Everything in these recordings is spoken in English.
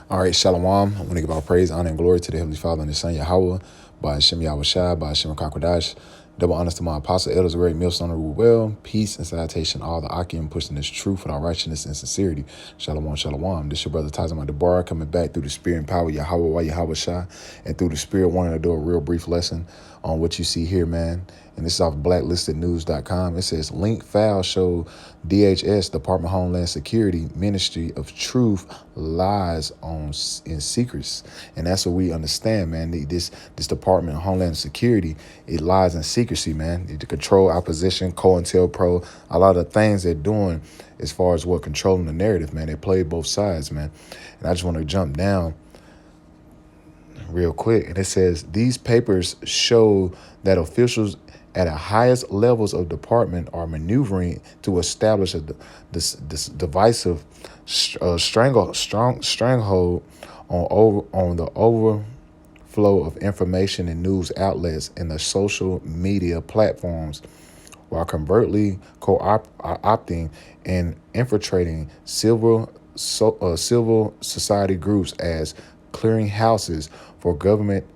All right, Shalom. I want to give all praise, honor, and glory to the Heavenly Father and His Son, Yahweh, by Hashem Yahweh Shai, by Hashem Kakwadash. Double honors to my apostle, elders, great millstone, rule well, peace and salutation, all the Akim pushing this truth with all righteousness and sincerity. Shalom, shalom. This your brother Tazama Debar coming back through the spirit and power, Yahweh, Yahweh Shai, and through the spirit wanting to do a real brief lesson on what you see here, man. And this is off blacklistednews.com. It says, link file show DHS, Department of Homeland Security, Ministry of Truth lies on in secrets. And that's what we understand, man. This Department of Homeland Security, it lies in secrecy, man. To control opposition, COINTELPRO, a lot of things they're doing as far as what controlling the narrative, man. They play both sides, man. And I just want to jump down real quick. And it says, these papers show that officials at the highest levels of department are maneuvering to establish this divisive stranglehold on the overflow of information and news outlets and the social media platforms, while covertly co-opting and infiltrating civil society groups as clearinghouses for government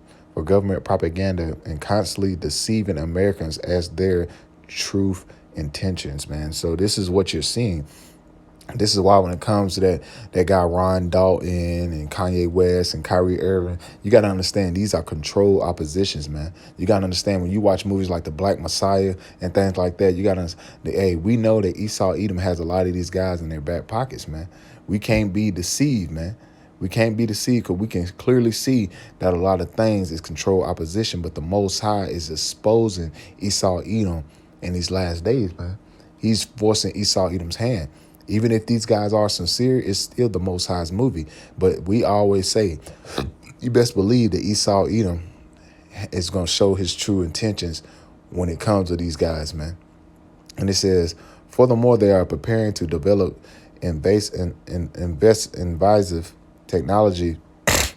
propaganda and constantly deceiving Americans as their truth intentions, man. So this is what you're seeing. This is why when it comes to that guy Ron Dalton and Kanye West and Kyrie Irving, you got to understand these are controlled oppositions, man. You got to understand when you watch movies like The Black Messiah and things like that, you got to hey, we know that Esau Edom has a lot of these guys in their back pockets, man. We can't be deceived, man. We can't be deceived because we can clearly see that a lot of things is controlled opposition, but the Most High is exposing Esau Edom in these last days, man. He's forcing Esau Edom's hand. Even if these guys are sincere, it's still the Most High's movie. But we always say, you best believe that Esau Edom is going to show his true intentions when it comes to these guys, man. And it says, furthermore, they are preparing to develop invasive technology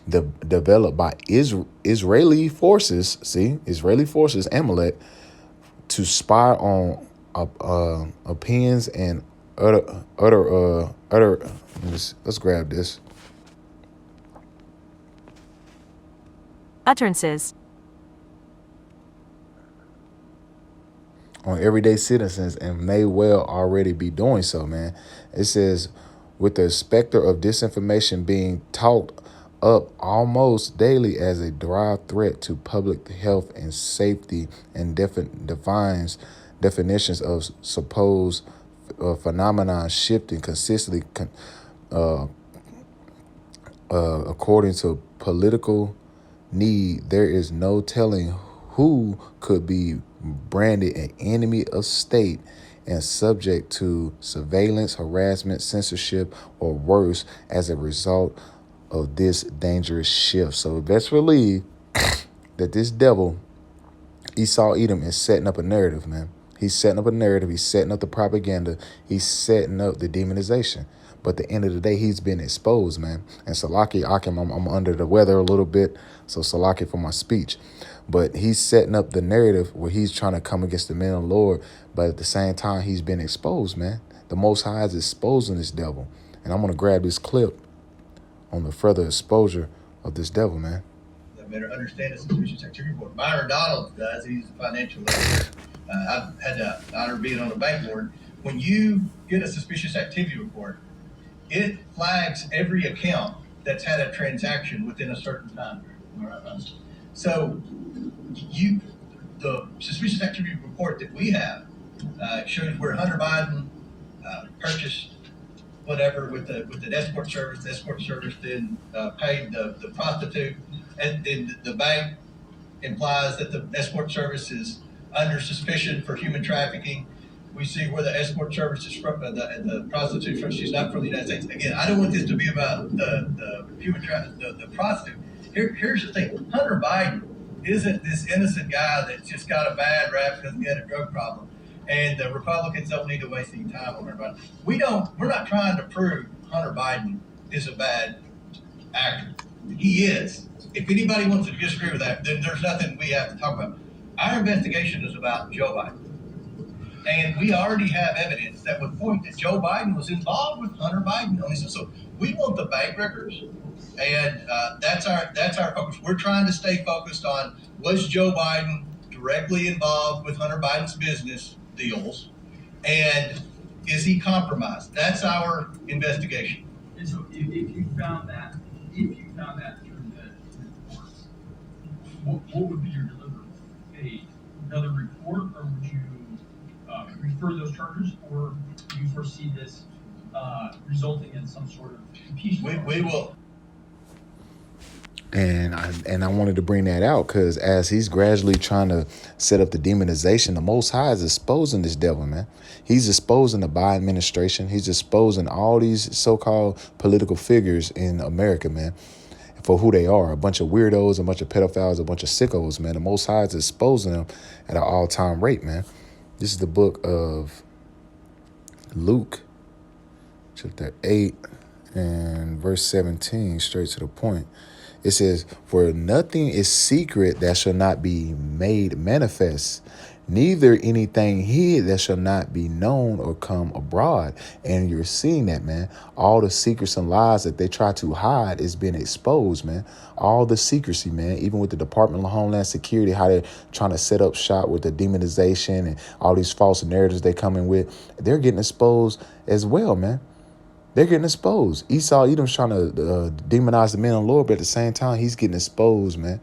developed by Israeli forces, Amalek, to spy on opinions and let's grab this. Utterances on everyday citizens, and may well already be doing so, man. It says, with the specter of disinformation being talked up almost daily as a direct threat to public health and safety, and defines definitions of supposed phenomenon shifting consistently according to political need, there is no telling who could be branded an enemy of state and subject to surveillance, harassment, censorship, or worse as a result of this dangerous shift. So best believe that this devil, Esau Edom, is setting up a narrative, man. He's setting up a narrative. He's setting up the propaganda. He's setting up the demonization. But at the end of the day, he's been exposed, man. And Salaki Akim, I'm under the weather a little bit, so Salaki for my speech. But he's setting up the narrative where he's trying to come against the men of the Lord. But at the same time, he's been exposed, man. The Most High is exposing this devil. And I'm going to grab this clip on the further exposure of this devil, man. That better understand the suspicious activity report. Byron Donald does. He's a financial leader. I've had the honor of being on the bank board. When you get a suspicious activity report, it flags every account that's had a transaction within a certain time period. All right. So the suspicious activity report that we have shows where Hunter Biden purchased whatever with the escort service. The escort service then paid the prostitute, and then the bank implies that the escort service is under suspicion for human trafficking. We see where the escort service is from, the prostitute from. She's not from the United States. Again, I don't want this to be about the human trafficking, the prostitute. Here's the thing: Hunter Biden isn't this innocent guy that's just got a bad rap because he had a drug problem. And the Republicans don't need to waste any time on Hunter Biden. We're not trying to prove Hunter Biden is a bad actor. He is. If anybody wants to disagree with that, then there's nothing we have to talk about. Our investigation is about Joe Biden. And we already have evidence that would point that Joe Biden was involved with Hunter Biden on this. So we want the bank records, and that's our focus. We're trying to stay focused on, was Joe Biden directly involved with Hunter Biden's business deals, and is he compromised? That's our investigation. And so if you found that through the reports, what would be your delivery? Another report, or would you refer those charges, or do you foresee this resulting in some sort of impeachment? We will. And I wanted to bring that out because as he's gradually trying to set up the demonization, the Most High is exposing this devil, man. He's exposing the Biden administration. He's exposing all these so-called political figures in America, man, for who they are. A bunch of weirdos, a bunch of pedophiles, a bunch of sickos, man. The Most High is exposing them at an all-time rate, man. This is the book of Luke, chapter 8 and verse 17, straight to the point. It says, for nothing is secret that shall not be made manifest, neither anything hid that shall not be known or come abroad. And you're seeing that, man. All the secrets and lies that they try to hide is being exposed, man. All the secrecy, man, even with the Department of Homeland Security, how they're trying to set up shop with the demonization and all these false narratives they come in with, they're getting exposed as well, man. They're getting exposed. Esau Edom's trying to demonize the men of the Lord, but at the same time, he's getting exposed, man.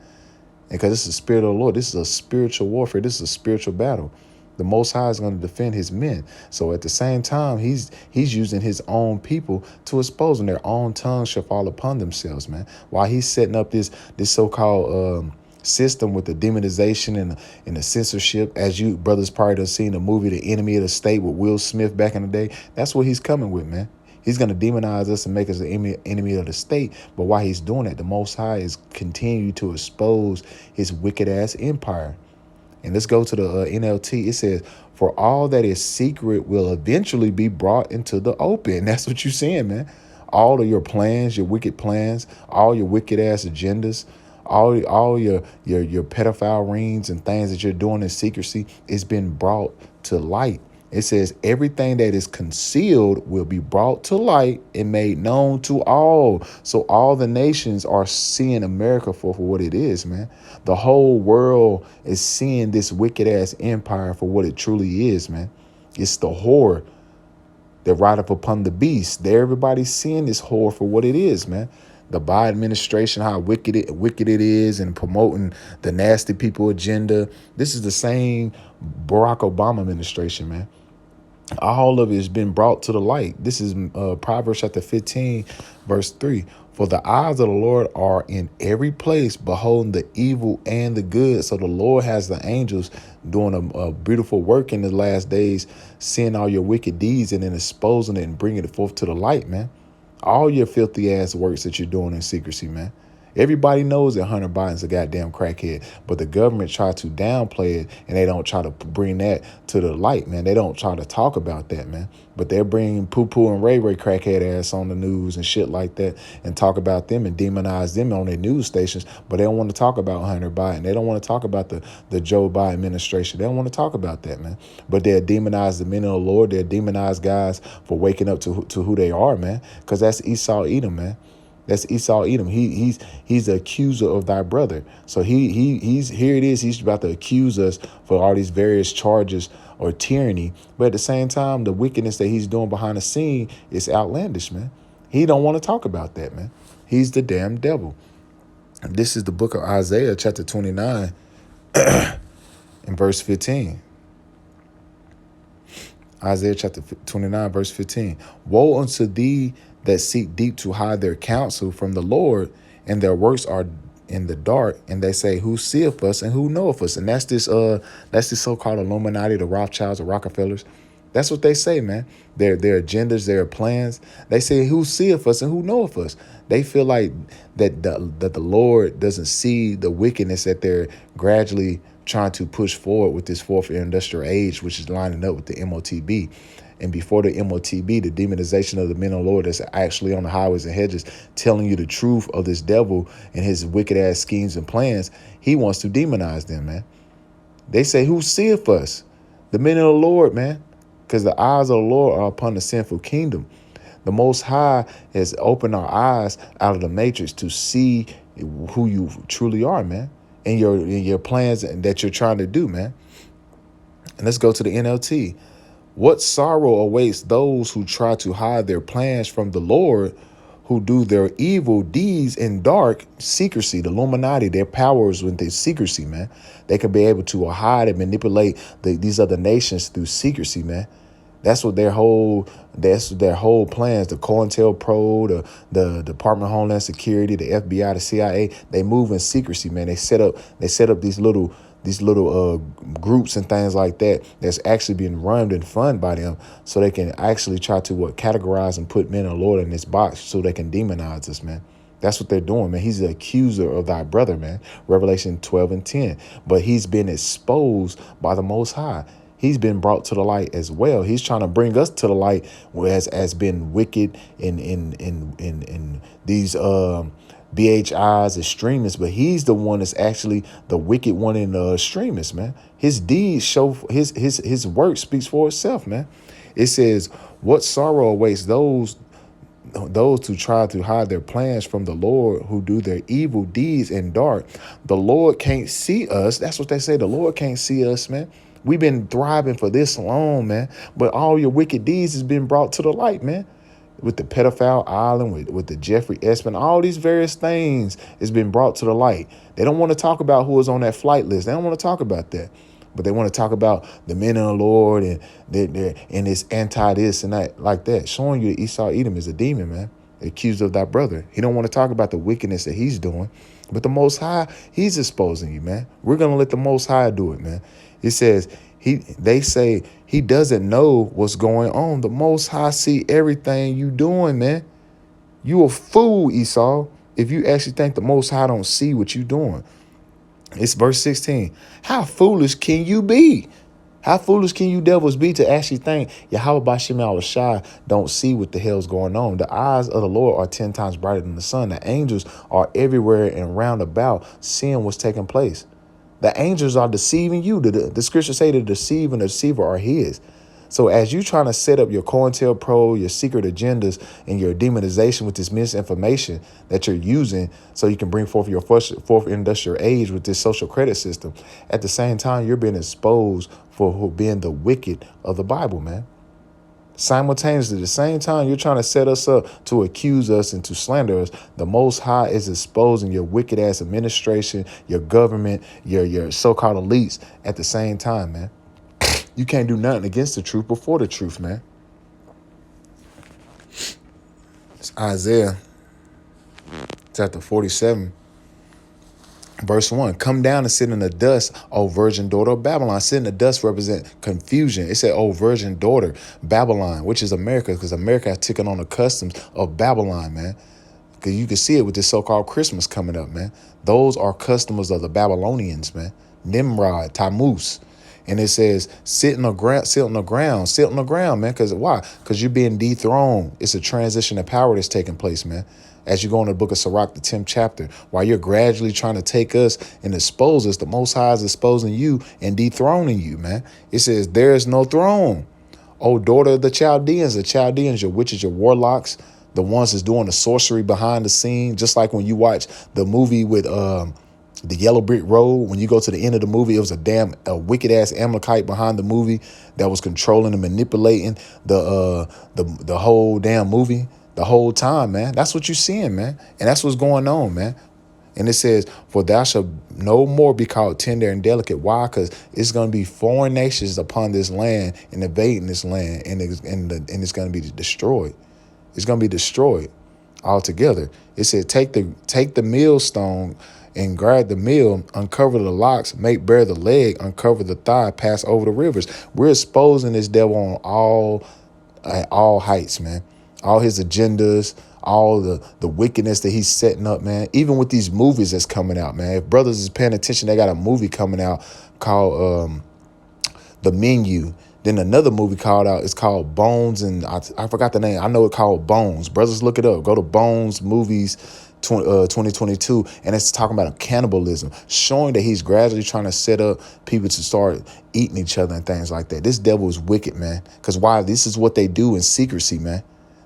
And because this is the spirit of the Lord. This is a spiritual warfare. This is a spiritual battle. The Most High is going to defend his men. So at the same time, he's using his own people to expose them. Their own tongues shall fall upon themselves, man. While he's setting up this so-called system with the demonization and the censorship, as you brothers probably have seen the movie The Enemy of the State with Will Smith back in the day, that's what he's coming with, man. He's going to demonize us and make us the enemy of the state. But while he's doing that, the Most High is continuing to expose his wicked ass empire. And let's go to the NLT. It says, for all that is secret will eventually be brought into the open. That's what you're saying, man. All of your plans, your wicked plans, all your wicked ass agendas, all your pedophile rings and things that you're doing in secrecy is being brought to light. It says everything that is concealed will be brought to light and made known to all. So all the nations are seeing America for what it is, man. The whole world is seeing this wicked ass empire for what it truly is, man. It's the whore that rideth upon the beast. Everybody's seeing this whore for what it is, man. The Biden administration, how wicked it is, and promoting the nasty people agenda. This is the same Barack Obama administration, man. All of it has been brought to the light. This is Proverbs chapter 15, verse 3. For the eyes of the Lord are in every place, beholding the evil and the good. So the Lord has the angels doing a beautiful work in the last days, seeing all your wicked deeds and then exposing it and bringing it forth to the light, man. All your filthy ass works that you're doing in secrecy, man. Everybody knows that Hunter Biden's a goddamn crackhead, but the government try to downplay it, and they don't try to bring that to the light, man. They don't try to talk about that, man. But they're bringing Poo-Poo and Ray Ray crackhead ass on the news and shit like that and talk about them and demonize them on their news stations, but they don't want to talk about Hunter Biden. They don't want to talk about the Joe Biden administration. They don't want to talk about that, man. But they'll demonize the men of the Lord. They'll demonize guys for waking up to who they are, man, because that's Esau Edom, man. That's Esau Edom. He's the accuser of thy brother. So he's here it is. He's about to accuse us for all these various charges or tyranny. But at the same time, the wickedness that he's doing behind the scene is outlandish, man. He don't want to talk about that, man. He's the damn devil. And this is the book of Isaiah, chapter 29, and verse 15. Isaiah chapter 29, verse 15. Woe unto thee that seek deep to hide their counsel from the Lord, and their works are in the dark, and they say, who seeth us and who knoweth us? And that's this so-called Illuminati, the Rothschilds, the Rockefellers. That's what they say, man. Their agendas, their plans. They say, who seeth us and who knoweth us? They feel like that the Lord doesn't see the wickedness that they're gradually trying to push forward with this fourth industrial age, which is lining up with the MOTB. And before the MOTB, the demonization of the men of the Lord that's actually on the highways and hedges, telling you the truth of this devil and his wicked ass schemes and plans, he wants to demonize them, man. They say, who seeth us? The men of the Lord, man. Because the eyes of the Lord are upon the sinful kingdom. The Most High has opened our eyes out of the matrix to see who you truly are, man, and your plans that you're trying to do, man. And let's go to the NLT. What sorrow awaits those who try to hide their plans from the Lord, who do their evil deeds in dark secrecy. The Illuminati, their powers with their secrecy, man. They can be able to hide and manipulate these other nations through secrecy, man. That's their whole plans. The COINTELPRO, the Department of Homeland Security, the FBI, the CIA, they move in secrecy, man. They set up these little groups and things like that that's actually being run and funded by them, so they can actually try to categorize and put men and Lord in this box so they can demonize us, man. That's what they're doing, man. He's the accuser of thy brother, man. Revelation 12:10. But he's been exposed by the Most High. He's been brought to the light as well. He's trying to bring us to the light, as been wicked in these BHIs extremists, but he's the one that's actually the wicked one in the extremists, man. His deeds show his work speaks for itself, man. It says, what sorrow awaits those who try to hide their plans from the Lord, who do their evil deeds in dark. The Lord can't see us. That's what they say. The Lord can't see us, man. We've been thriving for this long, man. But all your wicked deeds has been brought to the light, man. With the pedophile island, with the Jeffrey Epstein, all these various things has been brought to the light. They don't want to talk about who was on that flight list. They don't want to talk about that. But they want to talk about the men of the Lord and it's anti this and that, like that, showing you that Esau Edom is a demon, man, accused of thy brother. He don't want to talk about the wickedness that he's doing. But the Most High, he's exposing you, man. We're going to let the Most High do it, man. It says, they say he doesn't know what's going on. The Most High see everything you doing, man. You a fool, Esau, if you actually think the Most High don't see what you doing. It's verse 16. How foolish can you be? How foolish can you devils be to actually think Yahweh Bashim al-Shai don't see what the hell's going on? The eyes of the Lord are 10 times brighter than the sun. The angels are everywhere and round about seeing what's taking place. The angels are deceiving you. The scriptures say the deceiver and the deceiver are his. So as you trying to set up your COINTELPRO, your secret agendas, and your demonization with this misinformation that you're using so you can bring forth your fourth industrial age with this social credit system, at the same time, you're being exposed for being the wicked of the Bible, man. Simultaneously, at the same time, you're trying to set us up to accuse us and to slander us. The Most High is exposing your wicked ass administration, your government, your so-called elites at the same time, man. You can't do nothing against the truth before the truth, man. It's Isaiah chapter 47. Verse 1, come down and sit in the dust, O virgin daughter of Babylon. Sit in the dust represent confusion. It said, O virgin daughter, Babylon, which is America, because America has taken on the customs of Babylon, man. Because you can see it with this so-called Christmas coming up, man. Those are customers of the Babylonians, man. Nimrod, Tammuz. And it says, sit on the ground, man. Because why? Because you're being dethroned. It's a transition of power that's taking place, man. As you go in the book of Sirach, the 10th chapter, while you're gradually trying to take us and expose us, the Most High is exposing you and dethroning you, man. It says, there is no throne. O daughter of the Chaldeans, your witches, your warlocks, the ones that's doing the sorcery behind the scene, just like when you watch the movie with the Yellow Brick Road. When you go to the end of the movie, it was a wicked ass Amalekite behind the movie that was controlling and manipulating the whole damn movie. The whole time, man. That's what you're seeing, man. And that's what's going on, man. And it says, for thou shalt no more be called tender and delicate. Why? Because it's going to be foreign nations upon this land and invading this land, and it's going to be destroyed. It's going to be destroyed altogether. It said, take the millstone and guard the mill, uncover the locks, make bare the leg, uncover the thigh, pass over the rivers. We're exposing this devil on all heights, man. All his agendas, all the wickedness that he's setting up, man. Even with these movies that's coming out, man. If brothers is paying attention, they got a movie coming out called The Menu. Then another movie it's called Bones, and I forgot the name. I know it called Bones. Brothers, look it up. Go to Bones Movies 2022, and it's talking about cannibalism, showing that he's gradually trying to set up people to start eating each other and things like that. This devil is wicked, man. Because why? This is what they do in secrecy, man.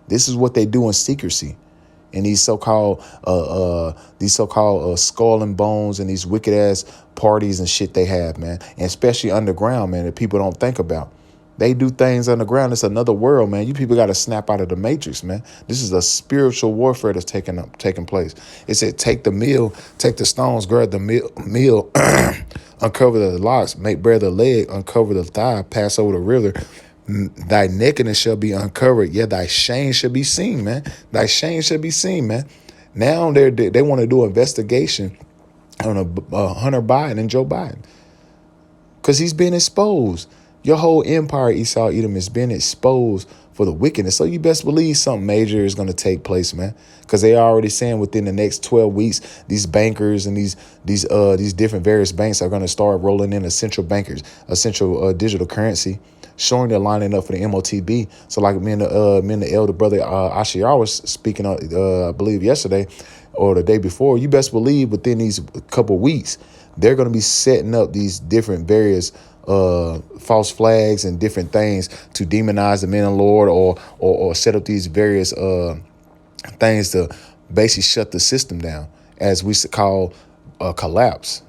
This is what they do in secrecy. And these so-called skull and bones and these wicked ass parties and shit they have, man. And especially underground, man, that people don't think about. They do things underground. It's another world, man. You people got to snap out of the matrix, man. This is a spiritual warfare that's taking place. It said, take the stones, gird the meal, uncover the locks, make bare the leg, uncover the thigh, pass over the river. Thy nakedness shall be uncovered. Yeah, thy shame shall be seen, man. Thy shame shall be seen, man. Now they want to do an investigation on Hunter Biden and Joe Biden because he's been exposed. Your whole empire, Esau Edom, has been exposed for the wickedness. So you best believe something major is going to take place, man. Because they are already saying within the next 12 weeks, these bankers and these different various banks are going to start rolling in essential digital currency, showing they're lining up for the MOTB. So like me and the elder brother Ashiar was speaking, I believe yesterday or the day before, you best believe within these couple weeks, they're going to be setting up these different various false flags and different things to demonize the men of the Lord or set up these various things to basically shut the system down, as we call a collapse.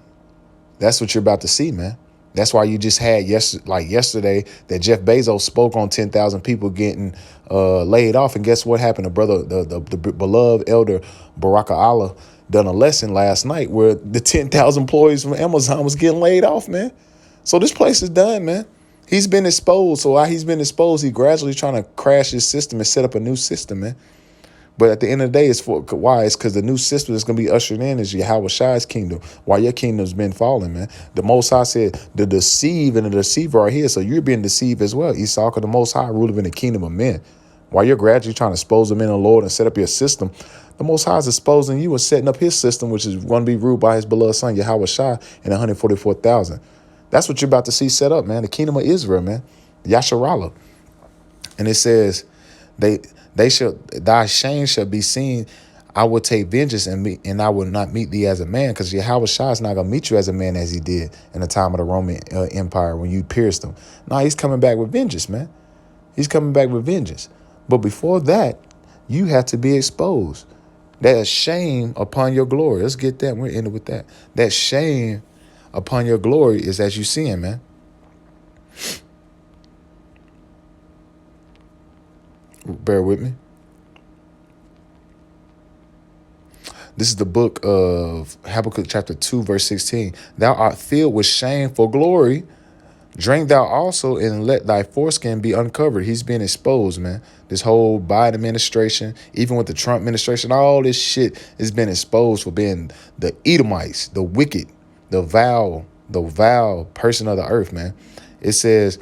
That's what you're about to see, man. That's why you just had yesterday that Jeff Bezos spoke on 10,000 people getting laid off. And guess what happened? The beloved elder Baraka Allah done a lesson last night where the 10,000 employees from Amazon was getting laid off, man. So this place is done, man. He's been exposed. So while he's been exposed, he's gradually trying to crash his system and set up a new system, man. But at the end of the day, it's because the new system that's going to be ushered in is Yahweh Shai's kingdom, while your kingdom's been falling, man. The Most High said the deceive and the deceiver are here, so you're being deceived as well. Esau, the Most High ruling in the kingdom of men. While you're gradually trying to expose the men of the Lord and set up your system, the Most High is exposing you and setting up his system, which is going to be ruled by his beloved son, Yahweh Shai, and 144,000. That's what you're about to see set up, man. The kingdom of Israel, man. Yasharallah. And it says, thy shame shall be seen. I will take vengeance and I will not meet thee as a man, because Yahweh Shai is not going to meet you as a man as he did in the time of the Roman Empire when you pierced him. No, he's coming back with vengeance, man. He's coming back with vengeance. But before that, you have to be exposed. That shame upon your glory. Let's get that. We're ending with that. That shame upon your glory is as you see him, man. Bear with me. This is the book of Habakkuk chapter 2, verse 16. Thou art filled with shame for glory. Drink thou also and let thy foreskin be uncovered. He's been exposed, man. This whole Biden administration, even with the Trump administration, all this shit has been exposed for being the Edomites, the wicked, the vile person of the earth, man. It says,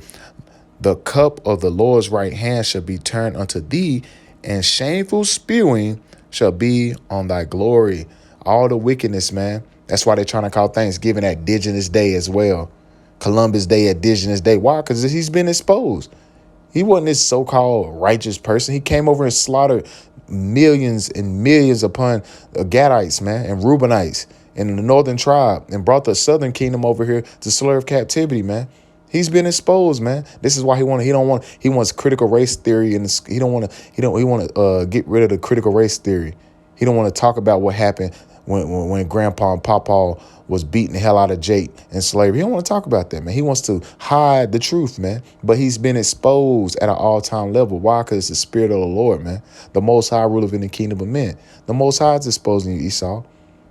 the cup of the Lord's right hand shall be turned unto thee, and shameful spewing shall be on thy glory. All the wickedness, man. That's why they're trying to call Thanksgiving Indigenous Day as well. Columbus Day, Indigenous Day. Why? Because he's been exposed. He wasn't this so-called righteous person. He came over and slaughtered millions and millions upon Gadites, man, and Reubenites and the northern tribe, and brought the southern kingdom over here to serve captivity, man. He's been exposed, man. This is why he wants critical race theory, and he want to get rid of the critical race theory. He don't want to talk about what happened when Grandpa and Papa was beating the hell out of Jake in slavery. He don't want to talk about that, man. He wants to hide the truth, man. But he's been exposed at an all-time level. Why? Because it's the spirit of the Lord, man. The Most High ruleth in the kingdom of men. The Most High is exposing you, Esau.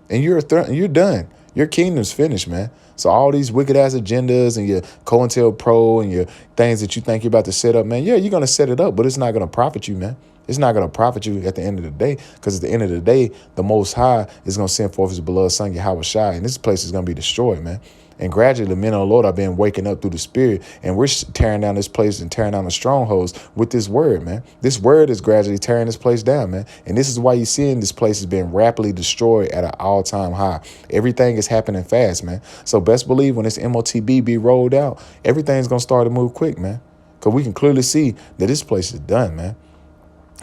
And you're done. Your kingdom's finished, man. So all these wicked ass agendas and your COINTELPRO and your things that you think you're about to set up, man, yeah, you're going to set it up, but it's not going to profit you, man. It's not going to profit you at the end of the day, because at the end of the day, the Most High is going to send forth his beloved son, Yahweh Shai, and this place is going to be destroyed, man. And gradually, the men of the Lord have been waking up through the spirit, and we're tearing down this place and tearing down the strongholds with this word, man. This word is gradually tearing this place down, man. And this is why you're seeing this place is being rapidly destroyed at an all-time high. Everything is happening fast, man. So best believe when this MOTB be rolled out, everything's going to start to move quick, man, because we can clearly see that this place is done, man.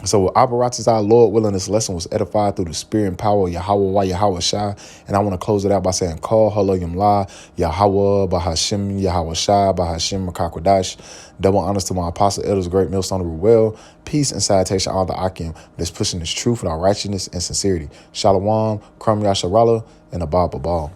So with apparatus, our Lord willing, this lesson was edified through the spirit and power of Yahweh Yahweh Shai. And I want to close it out by saying, Call Haloyim La, Yahweh Bahashim, Yahweh Shai, Bahashim Makakwadash. Double honors to my apostle elders, great millstone of Ruel. Peace and salutation, all the Akim that's pushing this truth without righteousness and sincerity. Shalom, Kram Yasharala, and Abba Babal.